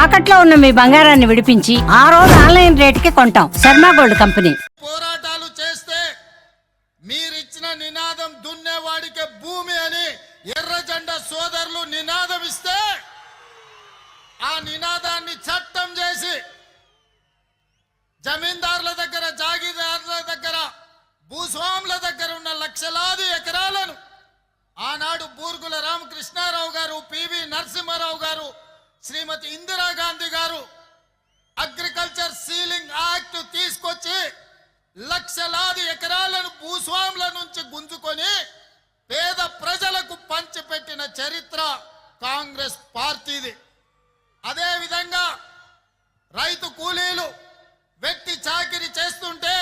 తాకట్లో ఉన్న మీ బంగారాన్ని విడిపించి ఆ రోజు ఆన్లైన్ రేటుకి కొంటాం. Sharma gold company. పోరాటాలు చేస్తే మీరిచ్చిన నినాదం దున్నేవాడికే భూమి అని ఎర్ర జెండా సోదరులు నినాదం ఇస్తే ఆ నినాదాన్ని చట్టం చేసి జమీందారుల దగ్గర, జాగీదారుల దగ్గర, భూస్వాముల దగ్గర ఉన్న లక్షలాది ఎకరాలను ఆనాడు బూర్గుల రామకృష్ణారావు గారు, పివి నరసింహారావు గారు, శ్రీమతి ఇందిరాగాంధీ గారు అగ్రికల్చర్ సీలింగ్ యాక్ట్ తీసుకొచ్చి లక్షలాది ఎకరాలను భూస్వాముల నుంచి గుంజుకొని పేద ప్రజలకు పంచిపెట్టిన చరిత్ర కాంగ్రెస్ పార్టీది. అదే విధంగా రైతు కూలీలు వెట్టి చాకిరి చేస్తుంటే,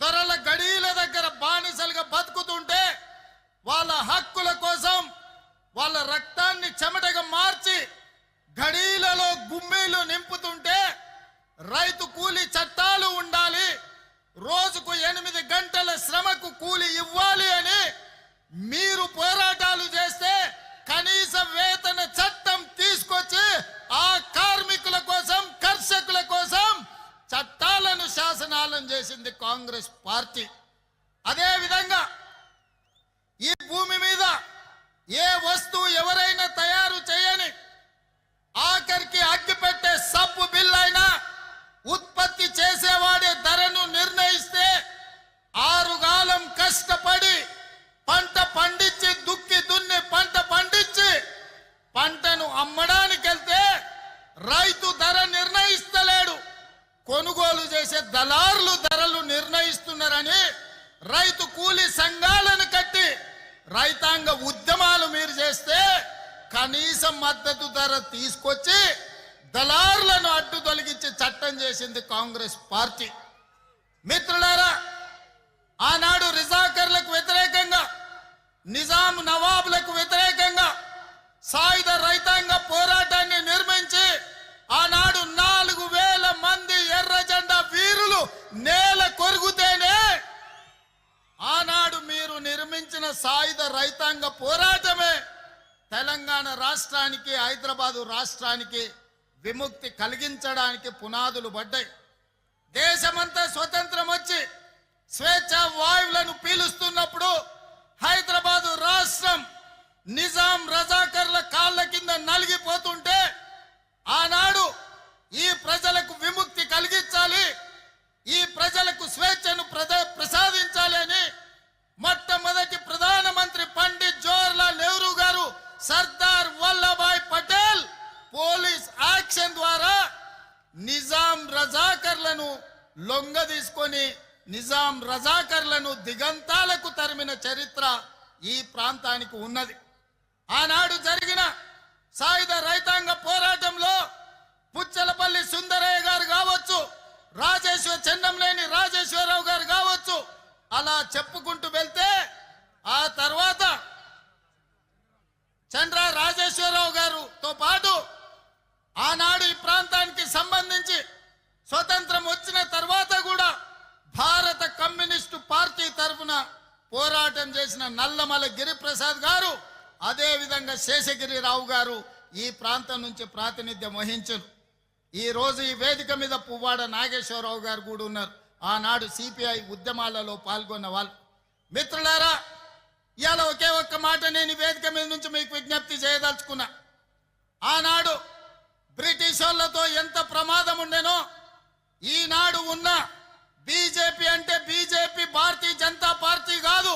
దొరల గడీల దగ్గర బానిసలుగా బతుకుతుంటే, వాళ్ళ హక్కుల కోసం వాళ్ళ రక్తాన్ని చెమటగా మార్చి గడీలలో గుమ్మీలు నింపుతుంటే రైతు కూలీ చట్టాలు ఉండాలి, రోజుకు 8 గంటల శ్రమకు కూలి ఇవ్వాలి అని మీరు పోరాటాలు చేస్తే కనీస వేతన చట్టం తీసుకొచ్చి ఆ కార్మికుల కోసం, కర్షకుల కోసం చట్టాలను, శాసనాలను చేసింది కాంగ్రెస్ పార్టీ. అదే విధంగా ఈ భూమి మీద ఏ వస్తువు ఎవరైనా తయారు చేయని, ఆఖరికి అగ్గిపెట్టే సబ్బు బిల్ అయినా ఉత్పత్తి చేసేవాడే ధరను నిర్ణయిస్తే 6 కాలం కష్టపడి పంట పండించి, దుక్కి దున్ని పంట పండించి పంటను అమ్మడానికి వెళ్తే రైతు ధర నిర్ణయిస్తలేడు, కొనుగోలు చేసే దళారులు ధరలు నిర్ణయిస్తున్నారని రైతు కూలీ సంఘాలను కట్టి రైతాంగ ఉద్యమాలు మీరు చేస్తే కనీస మద్దతు ధర తీసుకొచ్చి దళారులను అడ్డు తొలగించి చట్టం చేసింది కాంగ్రెస్ పార్టీ. మిత్రులారా, ఆనాడు రిజాకర్లకు వ్యతిరేకంగా, నిజాం నవాబులకు వ్యతిరేకంగా సాయుధ రైతాంగ పోరాటాన్ని నిర్మించి ఆనాడు 4000 మంది ఎర్ర జెండా వీరులు నేల కొరుగుతేనే ఆనాడు మీరు నిర్మించిన సాయుధ రైతాంగ పోరాటమే తెలంగాణ రాష్ట్రానికి, హైదరాబాదు రాష్ట్రానికి విముక్తి కలిగించడానికి పునాదులు పడ్డాయి. దేశమంతా స్వతంత్రం వచ్చి స్వేచ్ఛ వాయువులను పీలుస్తున్నప్పుడు హైదరాబాదు రాష్ట్రం నిజాం రజాకర్ల కాళ్ళ కింద నలిగిపోతుంటే ఆనాడు ఈ ప్రజలకు విముక్తి కలిగించాలి, ఈ ప్రజలకు స్వేచ్ఛను ప్రసాదించాలి అని మొట్టమొదటి ప్రధానమంత్రి పండిట్ జవహర్లాల్ నెహ్రూ గారు సర్దార్ వల్లభాయ్ పటేల్ పోలీస్ యాక్షన్ ద్వారా నిజాం రజాకర్లను లొంగ తీసుకొని నిజాం రజాకర్లను దిగంతాలకు తరిమిన చరిత్ర ఈ ప్రాంతానికి ఉన్నది. ఆనాడు జరిగిన సాయుధ రైతాంగ పోరాటంలో పుచ్చలపల్లి సుందరయ్య గారు కావచ్చు, చెన్నంనేని రాజేశ్వరరావు గారు కావచ్చు, అలా చెప్పుకుంటూ వెళ్తే ఆ తర్వాత చంద్ర రాజేశ్వరరావు గారుతో పాటు ఆనాడు ఈ ప్రాంతానికి సంబంధించి స్వతంత్రం వచ్చిన తర్వాత కూడా భారత కమ్యూనిస్టు పార్టీ తరఫున పోరాటం చేసిన నల్లమల గిరిప్రసాద్ గారు, అదే విధంగా శేషగిరిరావు గారు ఈ ప్రాంతం నుంచి ప్రాతినిధ్యం వహించారు. ఈ రోజు ఈ వేదిక మీద పువ్వాడ నాగేశ్వరరావు గారు కూడా ఉన్నారు, ఆనాడు సిపిఐ ఉద్యమాలలో పాల్గొన్న వాళ్ళు. మిత్రులారా, ఇవాళ ఒకే ఒక్క మాట నేను వేదిక మీద నుంచి మీకు విజ్ఞప్తి చేయదలుచుకున్నా. ఆనాడు బ్రిటిష్ వాళ్ళతో ఎంత ప్రమాదం ఉండేనో ఈనాడు ఉన్న బీజేపీ అంటే బీజేపీ భారతీయ జనతా పార్టీ కాదు,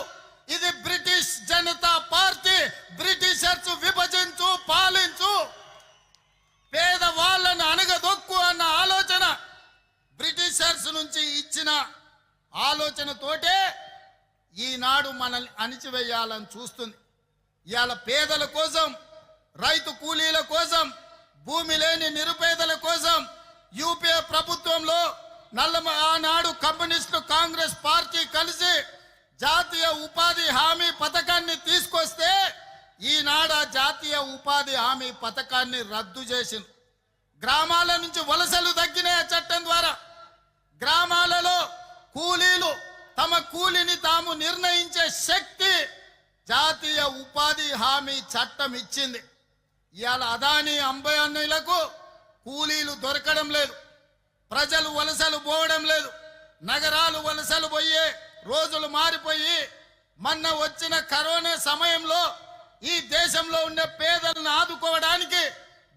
ఇది బ్రిటిష్ జనతా పార్టీ. బ్రిటిషర్స్ విభజించు, పాలించు, పేదవాళ్ళను అణగదొక్కు అన్న ఆలోచన బ్రిటిషర్స్ నుంచి ఇచ్చిన ఆలోచనతోటే ఈనాడు మనల్ని అణిచివేయాలని చూస్తుంది. ఇవాళ పేదల కోసం, రైతు కూలీల కోసం, భూమి లేని నిరుపేదల కోసం యూపీఏ ప్రభుత్వంలో ఆనాడు కమ్యూనిస్టు కాంగ్రెస్ పార్టీ కలిసి జాతీయ ఉపాధి హామీ పథకాన్ని తీసుకొస్తే ఈనాడు జాతీయ ఉపాధి హామీ పథకాన్ని రద్దు చేసింది. గ్రామాల నుంచి వలసలు తగ్గినాయి. చట్టం ద్వారా గ్రామాలలో కూలీలు తమ కూలిని తాము నిర్ణయించే శక్తి జాతీయ ఉపాధి హామీ చట్టం ఇచ్చింది. ఇవాళ అదానీ అంబానీలకు కూలీలు దొరకడం లేదు, ప్రజలు వలసలు పోవడం లేదు, నగరాలు వలసలు పోయే రోజులు మారిపోయి మొన్న వచ్చిన కరోనా సమయంలో ఈ దేశంలో ఉండే పేదలను ఆదుకోవడానికి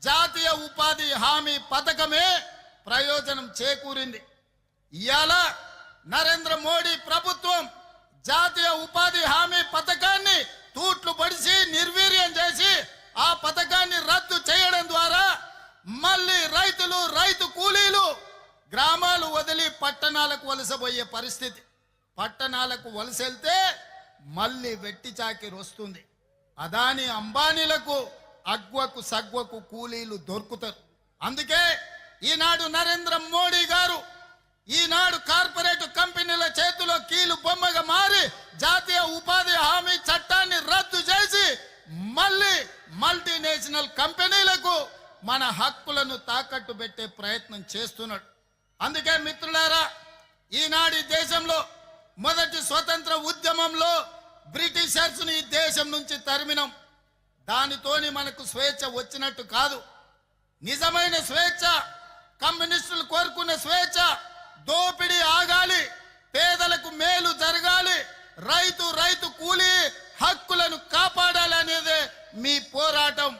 జాతీయ ఉపాధి హామీ పథకమే ప్రయోజనం చేకూరింది. ఇవాళ నరేంద్ర మోడీ ప్రభుత్వం జాతీయ ఉపాధి హామీ పథకాన్ని తూట్లు పడిసి నిర్వీర్యం చేసి ఆ పథకాన్ని రద్దు చేయడం ద్వారా మళ్ళీ రైతులు, రైతు కూలీలు గ్రామాలు వదిలి పట్టణాలకు వలసపోయే పరిస్థితి. పట్టణాలకు వలసెళ్తే మళ్ళీ వెట్టి చాకిరి వస్తుంది. అదాని అంబానీలకు అగ్వకు సగ్వకు కూలీలు దొరుకుతారు. అందుకే ఈనాడు నరేంద్ర మోడీ గారు ఈనాడు కార్పొరేట్ కంపెనీల చేతిలో కీలు బొమ్మగా మారి జాతీయ ఉపాధి హామీ చట్టాన్ని రద్దు చేసి మళ్ళీ మల్టీనేషనల్ కంపెనీలకు మన హక్కులను తాకట్టు పెట్టే ప్రయత్నం చేస్తున్నాడు. అందుకే మిత్రులారా, ఈనాడు దేశంలో మొదటి స్వతంత్ర ఉద్యమంలో బ్రిటిషర్స్ ని దేశం నుంచి తరిమినాం. దానితోని మనకు స్వేచ్ఛ వచ్చినట్టు కాదు. నిజమైన స్వేచ్ఛ, కమ్యూనిస్టులు కోరుకున్న స్వేచ్ఛ, దోపిడీ ఆగాలి, పేదలకు మేలు జరగాలి, రైతు కూలీ హక్కులను కాపాడాలనేదే మీ పోరాటం.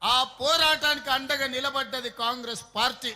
ఆ పోరాటానికి అండగా నిలబడ్డది కాంగ్రెస్ పార్టీ.